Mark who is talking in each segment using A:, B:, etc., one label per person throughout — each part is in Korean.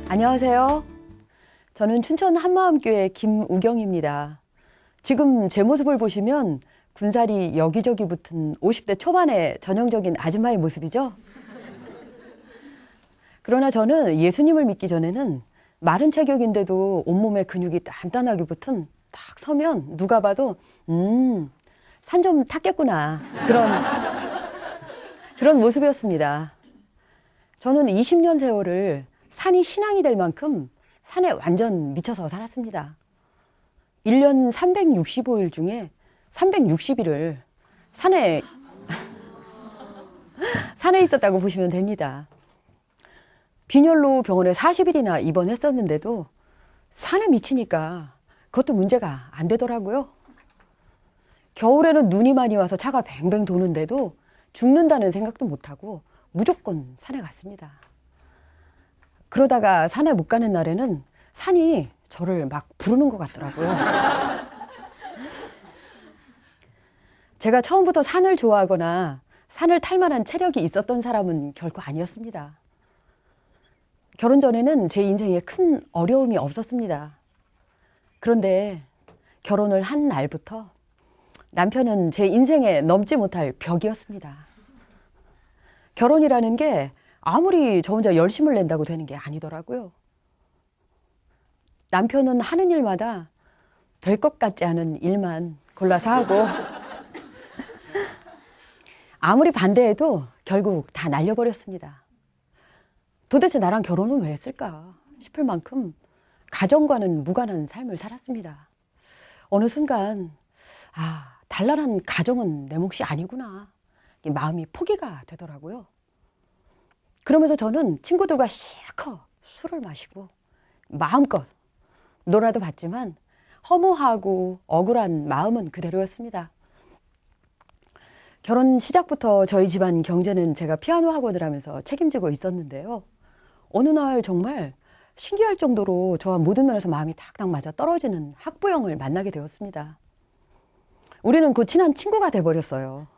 A: 안녕하세요. 저는 춘천 한마음교회 김우경입니다. 지금 제 모습을 보시면 군살이 여기저기 붙은 50대 초반의 전형적인 아줌마의 모습이죠? 그러나 저는 예수님을 믿기 전에는 마른 체격인데도 온몸에 근육이 단단하게 붙은 딱 서면 누가 봐도 산 좀 탔겠구나 그런 모습이었습니다. 저는 20년 세월을 산이 신앙이 될 만큼 산에 완전 미쳐서 살았습니다. 1년 365일 중에 360일을 산에 있었다고 보시면 됩니다. 빈혈로 병원에 40일이나 입원했었는데도 산에 미치니까 그것도 문제가 안 되더라고요. 겨울에는 눈이 많이 와서 차가 뱅뱅 도는데도 죽는다는 생각도 못하고 무조건 산에 갔습니다. 그러다가 산에 못 가는 날에는 산이 저를 막 부르는 것 같더라고요. 제가 처음부터 산을 좋아하거나 산을 탈 만한 체력이 있었던 사람은 결코 아니었습니다. 결혼 전에는 제 인생에 큰 어려움이 없었습니다. 그런데 결혼을 한 날부터 남편은 제 인생에 넘지 못할 벽이었습니다. 결혼이라는 게 아무리 저 혼자 열심을 낸다고 되는 게 아니더라고요. 남편은 하는 일마다 될 것 같지 않은 일만 골라서 하고 아무리 반대해도 결국 다 날려버렸습니다. 도대체 나랑 결혼은 왜 했을까 싶을 만큼 가정과는 무관한 삶을 살았습니다. 어느 순간 단란한 가정은 내 몫이 아니구나 마음이 포기가 되더라고요. 그러면서 저는 친구들과 실컷 술을 마시고 마음껏 놀아도 봤지만 허무하고 억울한 마음은 그대로였습니다. 결혼 시작부터 저희 집안 경제는 제가 피아노 학원을 하면서 책임지고 있었는데요. 어느 날 정말 신기할 정도로 저와 모든 면에서 마음이 탁탁 맞아 떨어지는 학부형을 만나게 되었습니다. 우리는 곧 친한 친구가 돼버렸어요.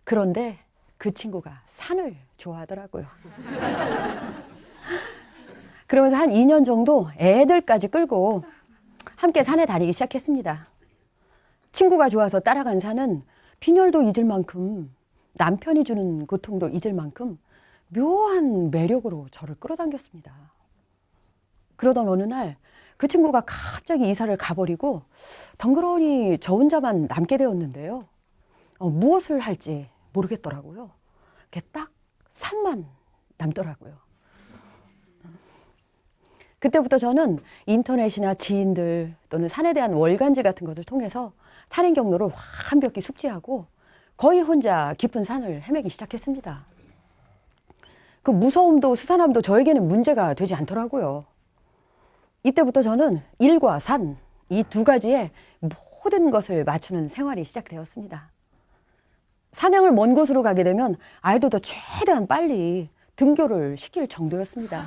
A: 그런데 그 친구가 산을 좋아하더라고요. 그러면서 한 2년 정도 애들까지 끌고 함께 산에 다니기 시작했습니다. 친구가 좋아서 따라간 산은 빈혈도 잊을 만큼 남편이 주는 고통도 잊을 만큼 묘한 매력으로 저를 끌어당겼습니다. 그러던 어느 날 그 친구가 갑자기 이사를 가버리고 덩그러니 저 혼자만 남게 되었는데요. 무엇을 할지 모르겠더라고요. 딱 산만 남더라고요. 그때부터 저는 인터넷이나 지인들 또는 산에 대한 월간지 같은 것을 통해서 산행 경로를 완벽히 숙지하고 거의 혼자 깊은 산을 헤매기 시작했습니다. 그 무서움도 스산함도 저에게는 문제가 되지 않더라고요. 이때부터 저는 일과 산, 이 두 가지에 모든 것을 맞추는 생활이 시작되었습니다. 산행을 먼 곳으로 가게 되면 아이들도 최대한 빨리 등교를 시킬 정도였습니다.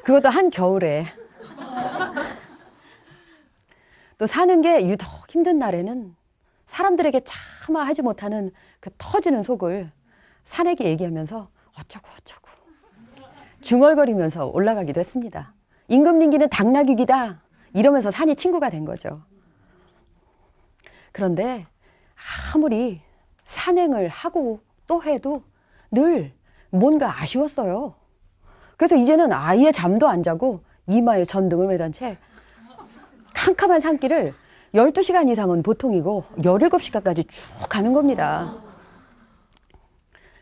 A: 그것도 한겨울에. 또 사는 게 유독 힘든 날에는 사람들에게 차마 하지 못하는 그 터지는 속을 산에게 얘기하면서 어쩌고 중얼거리면서 올라가기도 했습니다. 임금님기는 당나귀기다 이러면서 산이 친구가 된 거죠. 그런데 아무리 산행을 하고 또 해도 늘 뭔가 아쉬웠어요. 그래서 이제는 아예 잠도 안 자고 이마에 전등을 매단 채 캄캄한 산길을 12시간 이상은 보통이고 17시간까지 쭉 가는 겁니다.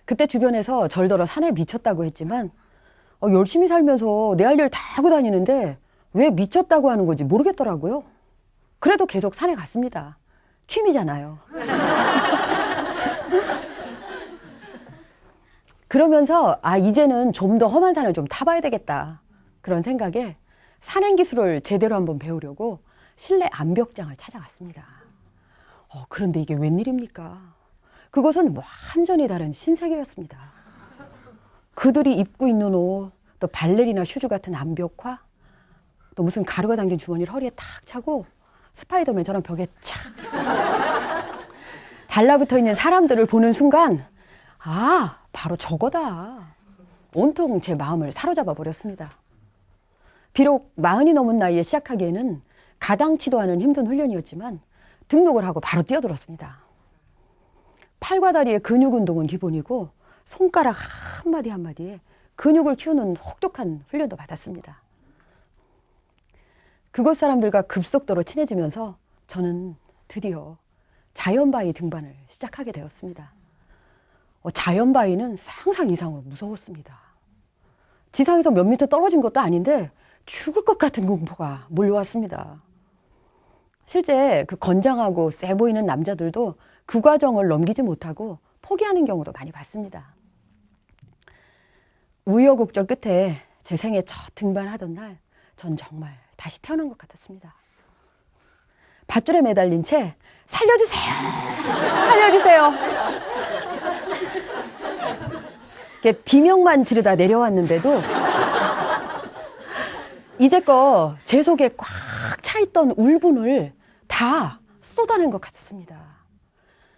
A: 그때 주변에서 절더러 산에 미쳤다고 했지만 열심히 살면서 내 할 일 다 하고 다니는데 왜 미쳤다고 하는 건지 모르겠더라고요. 그래도 계속 산에 갔습니다. 취미잖아요. 그러면서 이제는 좀 더 험한 산을 좀 타봐야 되겠다. 그런 생각에 산행 기술을 제대로 한번 배우려고 실내 암벽장을 찾아갔습니다. 그런데 이게 웬일입니까? 그것은 완전히 다른 신세계였습니다. 그들이 입고 있는 옷, 또 발레리나 슈즈 같은 암벽화, 또 무슨 가루가 담긴 주머니를 허리에 탁 차고 스파이더맨처럼 벽에 착 달라붙어 있는 사람들을 보는 순간 바로 저거다. 온통 제 마음을 사로잡아 버렸습니다. 비록 40이 넘은 나이에 시작하기에는 가당치도 않은 힘든 훈련이었지만 등록을 하고 바로 뛰어들었습니다. 팔과 다리의 근육 운동은 기본이고 손가락 한마디 한마디에 근육을 키우는 혹독한 훈련도 받았습니다. 그곳 사람들과 급속도로 친해지면서 저는 드디어 자연바위 등반을 시작하게 되었습니다. 자연바위는 상상 이상으로 무서웠습니다. 지상에서 몇 미터 떨어진 것도 아닌데 죽을 것 같은 공포가 몰려왔습니다. 실제 그 건장하고 세 보이는 남자들도 그 과정을 넘기지 못하고 포기하는 경우도 많이 봤습니다. 우여곡절 끝에 제 생애 첫 등반하던 날, 전 정말 다시 태어난 것 같았습니다. 밧줄에 매달린 채 살려주세요! 살려주세요! 이렇게 비명만 지르다 내려왔는데도 이제껏 제 속에 꽉 차있던 울분을 다 쏟아낸 것 같습니다.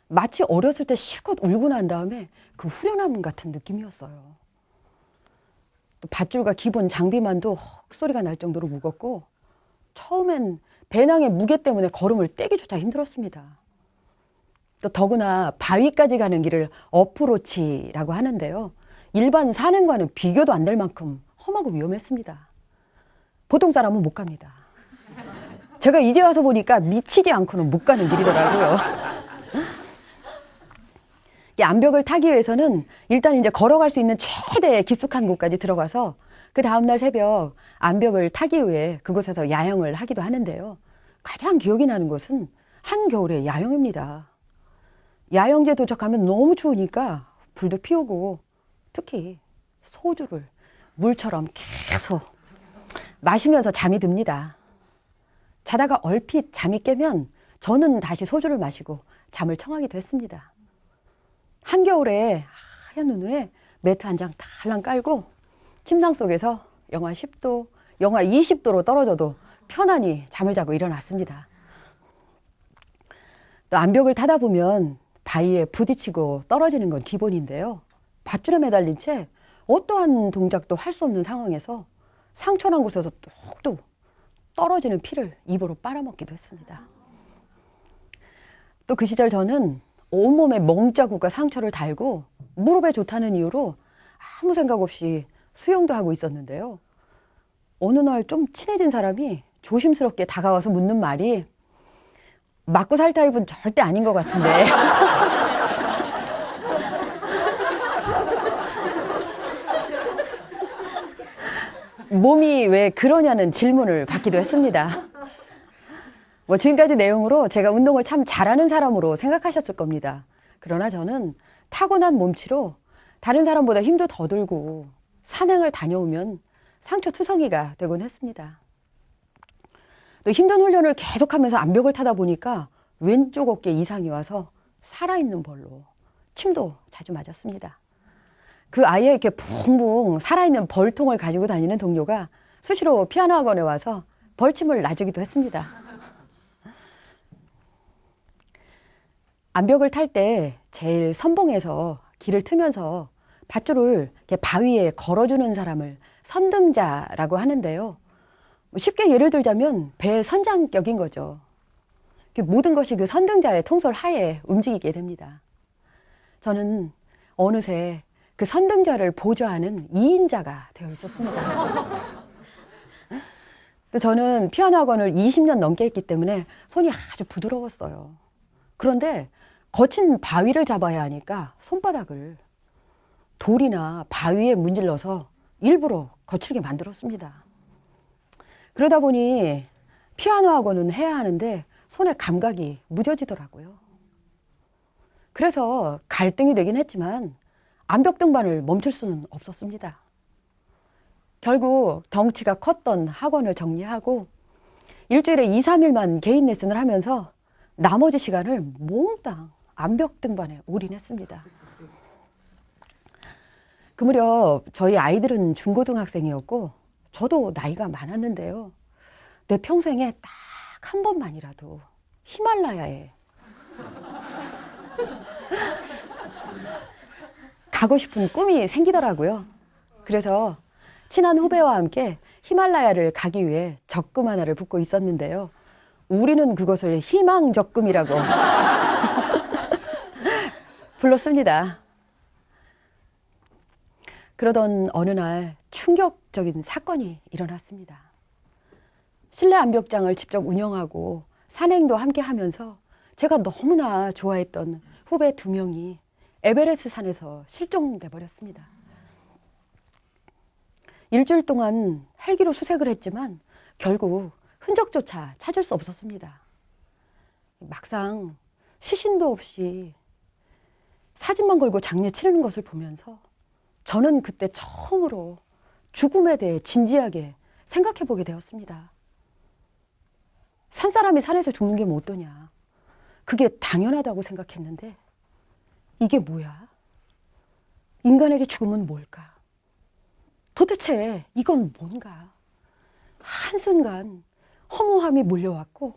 A: 마치 어렸을 때 실컷 울고 난 다음에 그 후련함 같은 느낌이었어요. 또 밧줄과 기본 장비만도 헉 소리가 날 정도로 무겁고 처음엔 배낭의 무게 때문에 걸음을 떼기조차 힘들었습니다. 또 더구나 바위까지 가는 길을 어프로치라고 하는데요. 일반 산행과는 비교도 안 될 만큼 험하고 위험했습니다. 보통 사람은 못 갑니다. 제가 이제 와서 보니까 미치지 않고는 못 가는 길이더라고요. 이 암벽을 타기 위해서는 일단 이제 걸어갈 수 있는 최대 깊숙한 곳까지 들어가서 그 다음날 새벽 암벽을 타기 위해 그곳에서 야영을 하기도 하는데요. 가장 기억이 나는 것은 한겨울의 야영입니다. 야영지에 도착하면 너무 추우니까 불도 피우고 특히 소주를 물처럼 계속 마시면서 잠이 듭니다. 자다가 얼핏 잠이 깨면 저는 다시 소주를 마시고 잠을 청하기도 했습니다. 한겨울에 하얀 눈 위에 매트 한 장 달랑 깔고 침상 속에서 영하 10도, 영하 20도로 떨어져도 편안히 잠을 자고 일어났습니다. 또 암벽을 타다 보면 바위에 부딪히고 떨어지는 건 기본인데요. 밧줄에 매달린 채 어떠한 동작도 할 수 없는 상황에서 상처난 곳에서 뚝뚝 떨어지는 피를 입으로 빨아먹기도 했습니다. 또 그 시절 저는 온몸에 멍자국과 상처를 달고 무릎에 좋다는 이유로 아무 생각 없이 수영도 하고 있었는데요. 어느 날 좀 친해진 사람이 조심스럽게 다가와서 묻는 말이 맞고 살 타입은 절대 아닌 것 같은데 몸이 왜 그러냐는 질문을 받기도 했습니다. 지금까지 내용으로 제가 운동을 참 잘하는 사람으로 생각하셨을 겁니다. 그러나 저는 타고난 몸치로 다른 사람보다 힘도 더 들고 산행을 다녀오면 상처투성이가 되곤 했습니다. 또 힘든 훈련을 계속하면서 암벽을 타다 보니까 왼쪽 어깨에 이상이 와서 살아있는 벌로 침도 자주 맞았습니다. 그 아이에 이렇게 붕붕 살아있는 벌통을 가지고 다니는 동료가 수시로 피아노 학원에 와서 벌침을 놔주기도 했습니다. 암벽을 탈 때 제일 선봉에서 길을 트면서 밧줄을 이렇게 바위에 걸어주는 사람을 선등자라고 하는데요. 쉽게 예를 들자면 배의 선장격인 거죠. 모든 것이 그 선등자의 통솔 하에 움직이게 됩니다. 저는 어느새 그 선등자를 보좌하는 2인자가 되어 있었습니다. 또 저는 피아노 학원을 20년 넘게 했기 때문에 손이 아주 부드러웠어요. 그런데 거친 바위를 잡아야 하니까 손바닥을 돌이나 바위에 문질러서 일부러 거칠게 만들었습니다. 그러다 보니 피아노 학원은 해야 하는데 손의 감각이 무뎌지더라고요. 그래서 갈등이 되긴 했지만 암벽 등반을 멈출 수는 없었습니다. 결국 덩치가 컸던 학원을 정리하고 일주일에 2, 3일만 개인 레슨을 하면서 나머지 시간을 몽땅 암벽 등반에 올인했습니다. 그 무렵 저희 아이들은 중고등학생이었고 저도 나이가 많았는데요. 내 평생에 딱 한 번만이라도 히말라야에 가고 싶은 꿈이 생기더라고요. 그래서 친한 후배와 함께 히말라야를 가기 위해 적금 하나를 붓고 있었는데요. 우리는 그것을 희망적금이라고 불렀습니다. 그러던 어느 날 충격적인 사건이 일어났습니다. 실내 암벽장을 직접 운영하고 산행도 함께 하면서 제가 너무나 좋아했던 후배 2명이 에베레스트 산에서 실종돼 버렸습니다. 일주일 동안 헬기로 수색을 했지만 결국 흔적조차 찾을 수 없었습니다. 막상 시신도 없이 사진만 걸고 장례 치르는 것을 보면서 저는 그때 처음으로 죽음에 대해 진지하게 생각해 보게 되었습니다. 산사람이 산에서 죽는 게 뭐 어떠냐. 그게 당연하다고 생각했는데 이게 뭐야? 인간에게 죽음은 뭘까? 도대체 이건 뭔가? 한순간 허무함이 몰려왔고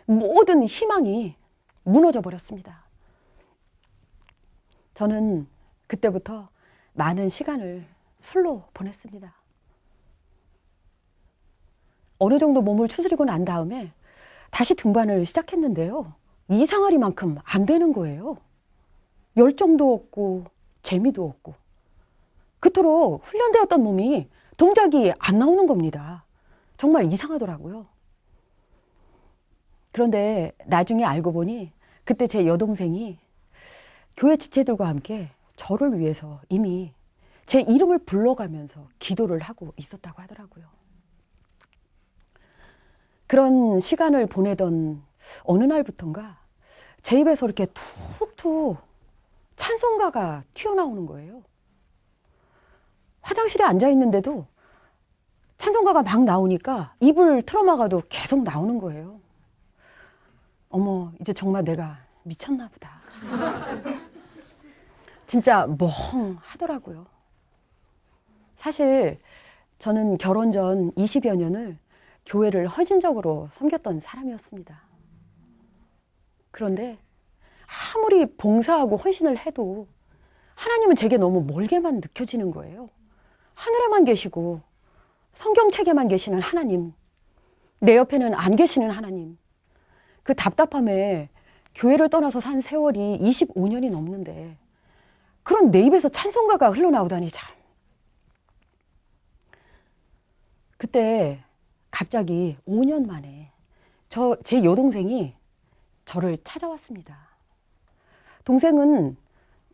A: 모든 희망이 무너져 버렸습니다. 저는 그때부터 많은 시간을 술로 보냈습니다. 어느 정도 몸을 추스리고 난 다음에 다시 등반을 시작했는데요. 이상하리만큼 안 되는 거예요. 열정도 없고 재미도 없고 그토록 훈련되었던 몸이 동작이 안 나오는 겁니다. 정말 이상하더라고요. 그런데 나중에 알고 보니 그때 제 여동생이 교회 지체들과 함께 저를 위해서 이미 제 이름을 불러가면서 기도를 하고 있었다고 하더라고요. 그런 시간을 보내던 어느 날부턴가 제 입에서 이렇게 툭툭 찬송가가 튀어나오는 거예요. 화장실에 앉아 있는데도 찬송가가 막 나오니까 입을 틀어막아도 계속 나오는 거예요. 어머, 이제 정말 내가 미쳤나 보다. 진짜 멍하더라고요. 사실 저는 결혼 전 20여 년을 교회를 헌신적으로 섬겼던 사람이었습니다. 그런데 아무리 봉사하고 헌신을 해도 하나님은 제게 너무 멀게만 느껴지는 거예요. 하늘에만 계시고 성경책에만 계시는 하나님, 내 옆에는 안 계시는 하나님. 그 답답함에 교회를 떠나서 산 세월이 25년이 넘는데 그런 내 입에서 찬송가가 흘러나오다니 참. 그때 갑자기 5년 만에 제 여동생이 저를 찾아왔습니다. 동생은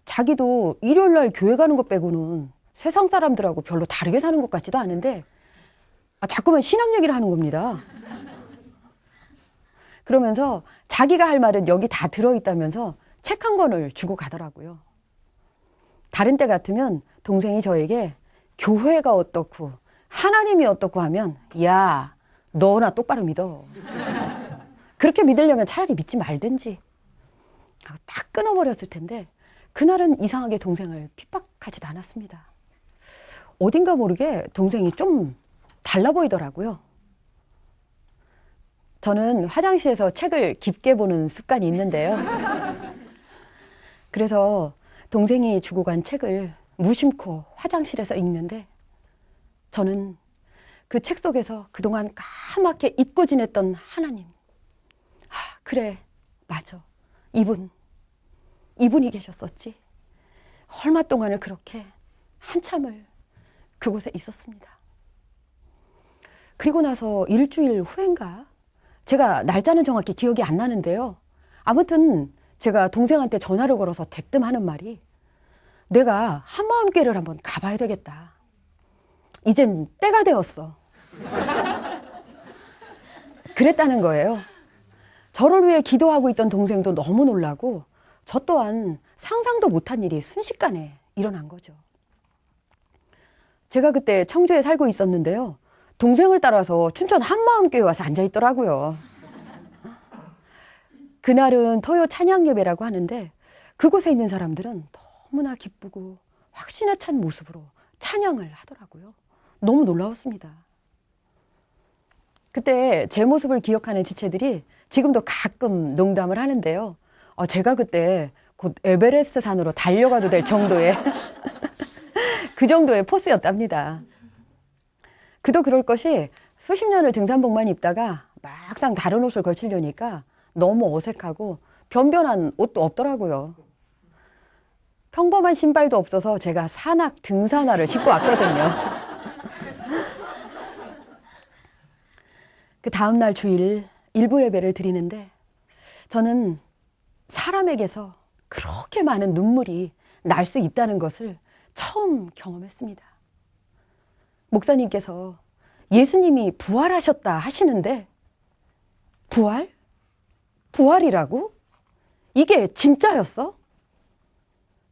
A: 자기도 일요일 날 교회 가는 것 빼고는 세상 사람들하고 별로 다르게 사는 것 같지도 않은데 자꾸만 신앙 얘기를 하는 겁니다. 그러면서 자기가 할 말은 여기 다 들어있다면서 책 한 권을 주고 가더라고요. 다른 때 같으면 동생이 저에게 교회가 어떻고 하나님이 어떻고 하면 야, 너나 똑바로 믿어. 그렇게 믿으려면 차라리 믿지 말든지 하고 딱 끊어버렸을 텐데 그날은 이상하게 동생을 핍박하지도 않았습니다. 어딘가 모르게 동생이 좀 달라 보이더라고요. 저는 화장실에서 책을 깊게 보는 습관이 있는데요. 그래서 동생이 주고 간 책을 무심코 화장실에서 읽는데 저는 그 책 속에서 그동안 까맣게 잊고 지냈던 하나님. 그래, 맞아. 이분이 계셨었지. 얼마 동안을 그렇게 한참을 그곳에 있었습니다. 그리고 나서 일주일 후인가? 제가 날짜는 정확히 기억이 안 나는데요. 아무튼 제가 동생한테 전화를 걸어서 대뜸 하는 말이 내가 한마음교회를 한번 가봐야 되겠다. 이젠 때가 되었어. 그랬다는 거예요. 저를 위해 기도하고 있던 동생도 너무 놀라고 저 또한 상상도 못한 일이 순식간에 일어난 거죠. 제가 그때 청주에 살고 있었는데요. 동생을 따라서 춘천 한마음교회 와서 앉아 있더라고요. 그날은 토요 찬양 예배라고 하는데 그곳에 있는 사람들은 너무나 기쁘고 확신에 찬 모습으로 찬양을 하더라고요. 너무 놀라웠습니다. 그때 제 모습을 기억하는 지체들이 지금도 가끔 농담을 하는데요. 제가 그때 곧 에베레스트 산으로 달려가도 될 정도의 그 정도의 포스였답니다. 그도 그럴 것이 수십 년을 등산복만 입다가 막상 다른 옷을 걸치려니까 너무 어색하고 변변한 옷도 없더라고요. 평범한 신발도 없어서 제가 산악 등산화를 신고 왔거든요. 그 다음날 주일 일부 예배를 드리는데 저는 사람에게서 그렇게 많은 눈물이 날 수 있다는 것을 처음 경험했습니다. 목사님께서 예수님이 부활하셨다 하시는데 부활? 부활이라고? 이게 진짜였어?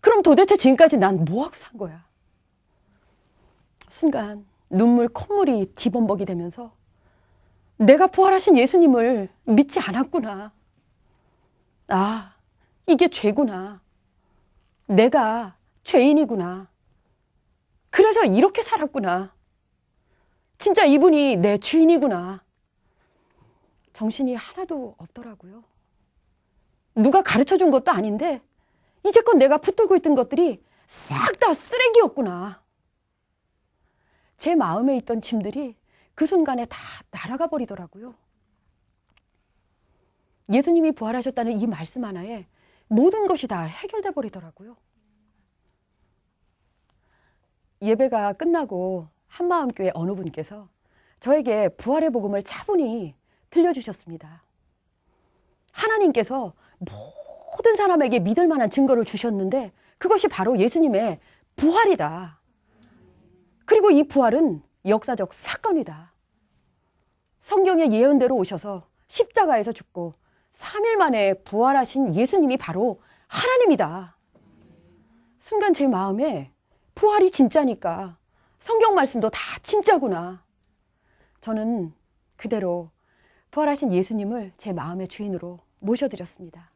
A: 그럼 도대체 지금까지 난 뭐하고 산 거야? 순간 눈물 콧물이 뒤범벅이 되면서 내가 부활하신 예수님을 믿지 않았구나. 아, 이게 죄구나. 내가 죄인이구나. 그래서 이렇게 살았구나. 진짜 이분이 내 주인이구나. 정신이 하나도 없더라고요. 누가 가르쳐 준 것도 아닌데 이제껏 내가 붙들고 있던 것들이 싹 다 쓰레기였구나. 제 마음에 있던 짐들이 그 순간에 다 날아가 버리더라고요. 예수님이 부활하셨다는 이 말씀 하나에 모든 것이 다 해결돼 버리더라고요. 예배가 끝나고 한마음교회 어느 분께서 저에게 부활의 복음을 차분히 들려주셨습니다. 하나님께서 모든 사람에게 믿을 만한 증거를 주셨는데 그것이 바로 예수님의 부활이다. 그리고 이 부활은 역사적 사건이다. 성경의 예언대로 오셔서 십자가에서 죽고 3일 만에 부활하신 예수님이 바로 하나님이다. 순간 제 마음에 부활이 진짜니까 성경 말씀도 다 진짜구나. 저는 그대로 부활하신 예수님을 제 마음의 주인으로 모셔드렸습니다.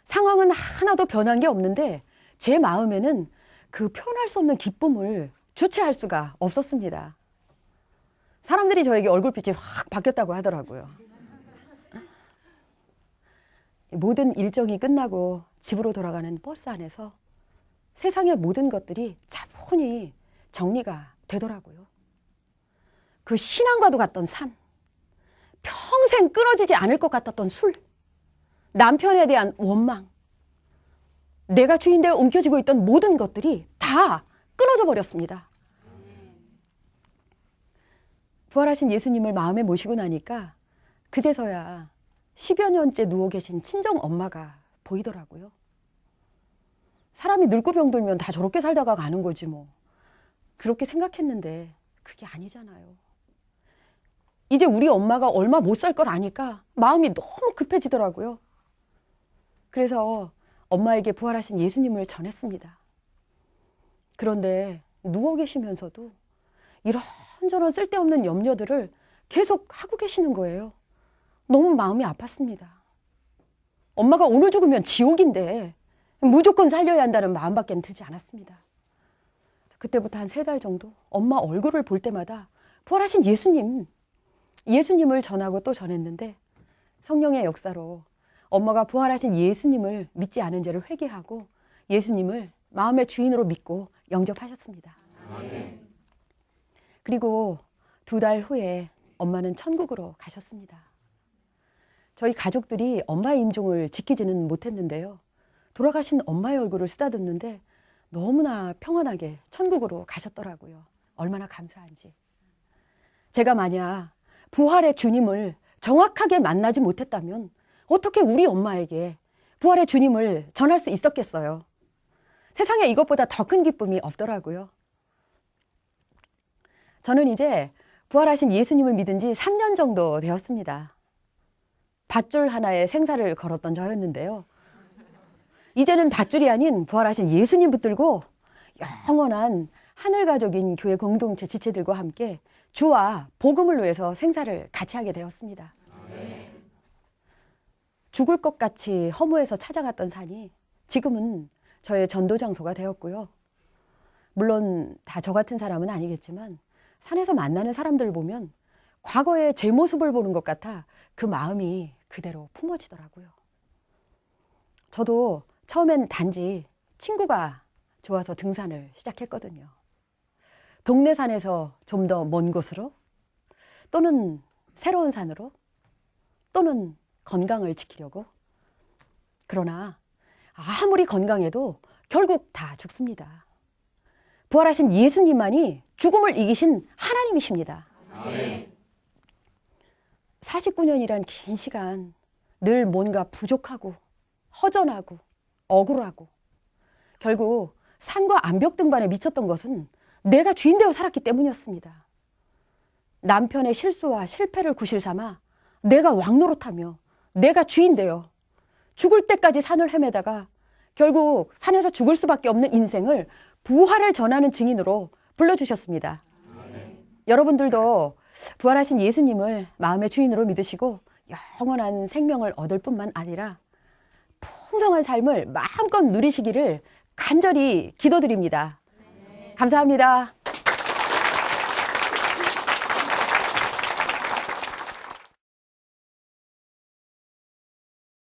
A: 상황은 하나도 변한 게 없는데 제 마음에는 그 표현할 수 없는 기쁨을 주체할 수가 없었습니다. 사람들이 저에게 얼굴빛이 확 바뀌었다고 하더라고요. 모든 일정이 끝나고 집으로 돌아가는 버스 안에서 세상의 모든 것들이 차분히 정리가 되더라고요. 그 신앙과도 같던 산, 평생 끊어지지 않을 것 같았던 술, 남편에 대한 원망, 내가 주인되어 움켜쥐고 있던 모든 것들이 다 끊어져 버렸습니다. 부활하신 예수님을 마음에 모시고 나니까 그제서야 10여 년째 누워 계신 친정 엄마가 보이더라고요. 사람이 늙고 병들면 다 저렇게 살다가 가는 거지 뭐. 그렇게 생각했는데 그게 아니잖아요. 이제 우리 엄마가 얼마 못 살 걸 아니까 마음이 너무 급해지더라고요. 그래서 엄마에게 부활하신 예수님을 전했습니다. 그런데 누워 계시면서도 이런저런 쓸데없는 염려들을 계속 하고 계시는 거예요. 너무 마음이 아팠습니다. 엄마가 오늘 죽으면 지옥인데 무조건 살려야 한다는 마음밖에 들지 않았습니다. 그때부터 한 3달 정도 엄마 얼굴을 볼 때마다 부활하신 예수님을 전하고 또 전했는데 성령의 역사로 엄마가 부활하신 예수님을 믿지 않은 죄를 회개하고 예수님을 마음의 주인으로 믿고 영접하셨습니다. 아멘. 그리고 2달 후에 엄마는 천국으로 가셨습니다. 저희 가족들이 엄마의 임종을 지키지는 못했는데요. 돌아가신 엄마의 얼굴을 쓰다듬는데 너무나 평안하게 천국으로 가셨더라고요. 얼마나 감사한지. 제가 만약 부활의 주님을 정확하게 만나지 못했다면 어떻게 우리 엄마에게 부활의 주님을 전할 수 있었겠어요? 세상에 이것보다 더 큰 기쁨이 없더라고요. 저는 이제 부활하신 예수님을 믿은 지 3년 정도 되었습니다. 밧줄 하나에 생사를 걸었던 저였는데요. 이제는 밧줄이 아닌 부활하신 예수님 붙들고 영원한 하늘가족인 교회 공동체 지체들과 함께 주와 복음을 위해서 생사를 같이 하게 되었습니다. 죽을 것 같이 허무해서 찾아갔던 산이 지금은 저의 전도 장소가 되었고요. 물론 다 저 같은 사람은 아니겠지만 산에서 만나는 사람들을 보면 과거의 제 모습을 보는 것 같아 그 마음이 그대로 품어지더라고요. 저도 처음엔 단지 친구가 좋아서 등산을 시작했거든요. 동네 산에서 좀 더 먼 곳으로, 또는 새로운 산으로, 또는 건강을 지키려고. 그러나 아무리 건강해도 결국 다 죽습니다. 부활하신 예수님만이 죽음을 이기신 하나님이십니다. 아멘. 49년이란 긴 시간 늘 뭔가 부족하고 허전하고 억울하고, 결국 산과 암벽 등반에 미쳤던 것은 내가 주인되어 살았기 때문이었습니다. 남편의 실수와 실패를 구실 삼아 내가 왕노릇하며 내가 주인되어 죽을 때까지 산을 헤매다가 결국 산에서 죽을 수밖에 없는 인생을 부활을 전하는 증인으로 불러주셨습니다. 여러분들도 부활하신 예수님을 마음의 주인으로 믿으시고 영원한 생명을 얻을 뿐만 아니라 풍성한 삶을 마음껏 누리시기를 간절히 기도드립니다. 감사합니다.